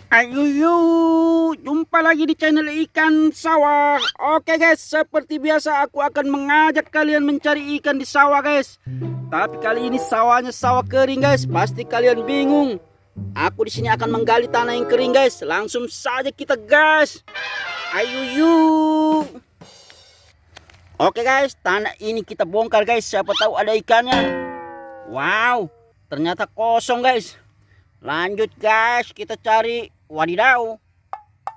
Ayo, jumpa lagi di channel ikan sawah. Oke guys, seperti biasa aku akan mengajak kalian mencari ikan di sawah guys. Tapi kali ini sawahnya sawah kering guys. Pasti kalian bingung. Aku di sini akan menggali tanah yang kering guys. Langsung saja kita gas. Ayo yuk. Oke guys, tanah ini kita bongkar guys. Siapa tahu ada ikannya. Wow, ternyata kosong guys. Lanjut guys, kita cari. Wadidaw,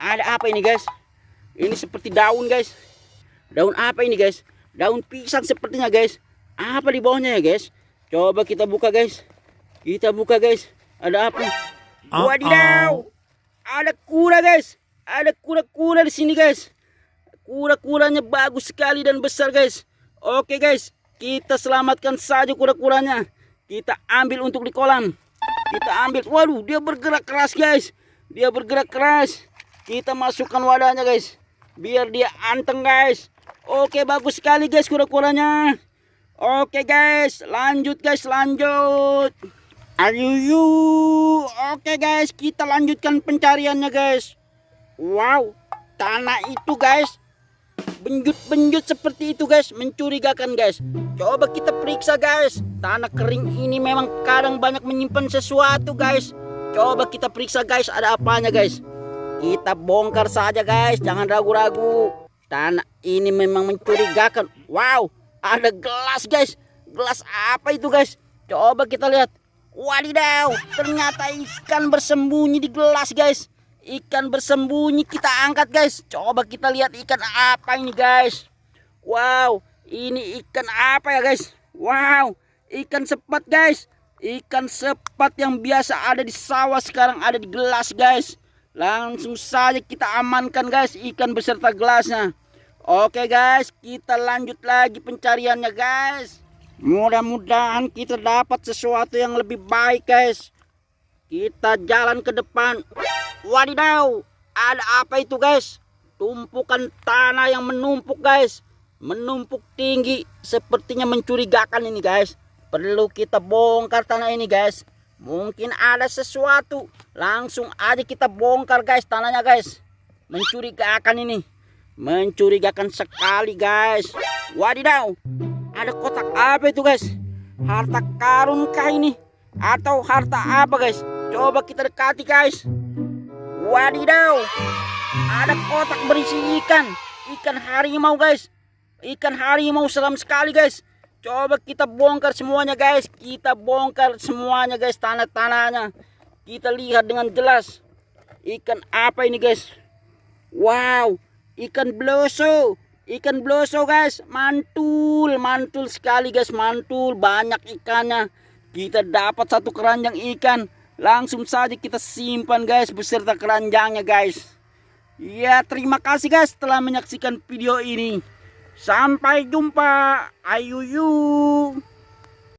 ada apa ini guys? Ini seperti daun guys. Daun apa ini guys? Daun pisang sepertinya guys. Apa di bawahnya ya guys? Coba kita buka guys. Kita buka guys. Ada apa? Wadidaw, ada kura guys. Ada kura-kura di sini guys. Kura-kuranya bagus sekali dan besar guys. Oke guys, kita selamatkan saja kura-kuranya. Kita ambil untuk di kolam. Kita ambil. Waduh, dia bergerak keras guys. Dia bergerak keras. Kita masukkan wadahnya guys, biar dia anteng guys. Oke, bagus sekali guys kura-kuranya. Oke guys, lanjut guys, lanjut. Ayo yuk. Oke guys, kita lanjutkan pencariannya guys. Wow, tanah itu guys benjut-benjut seperti itu guys, mencurigakan guys. Coba kita periksa guys. Tanah kering ini memang kadang banyak menyimpan sesuatu guys. Coba kita periksa guys, ada apanya guys. Kita bongkar saja guys, jangan ragu-ragu. Tanah ini memang mencurigakan. Wow, ada gelas guys. Gelas apa itu guys? Coba kita lihat. Wadidaw, ternyata ikan bersembunyi di gelas guys. Ikan bersembunyi, kita angkat guys. Coba kita lihat ikan apa ini guys. Wow, ini ikan apa ya guys? Wow, ikan sepat guys. Ikan sepat yang biasa ada di sawah sekarang ada di gelas guys. Langsung saja kita amankan guys ikan beserta gelasnya. Oke guys, kita lanjut lagi pencariannya guys. Mudah-mudahan kita dapat sesuatu yang lebih baik guys. Kita jalan ke depan. Wadidaw, ada apa itu guys? Tumpukan tanah yang menumpuk guys. Menumpuk tinggi, sepertinya mencurigakan ini guys. Perlu kita bongkar tanah ini guys. Mungkin ada sesuatu. Langsung aja kita bongkar guys tanahnya guys. Mencurigakan ini. Mencurigakan sekali guys. Wadidaw, ada kotak apa itu guys? Harta karun kah ini? Atau harta apa guys? Coba kita dekati guys. Wadidaw, ada kotak berisi ikan. Ikan harimau guys. Ikan harimau seram sekali guys. Coba kita bongkar semuanya guys. Kita bongkar semuanya guys, tanah-tanahnya. Kita lihat dengan jelas. Ikan apa ini guys? Wow, ikan bloso. Ikan bloso guys. Mantul, mantul sekali guys. Mantul, banyak ikannya. Kita dapat satu keranjang ikan. Langsung saja kita simpan guys beserta keranjangnya guys. Ya, terima kasih guys telah menyaksikan video ini. Sampai jumpa. Ayo yuk.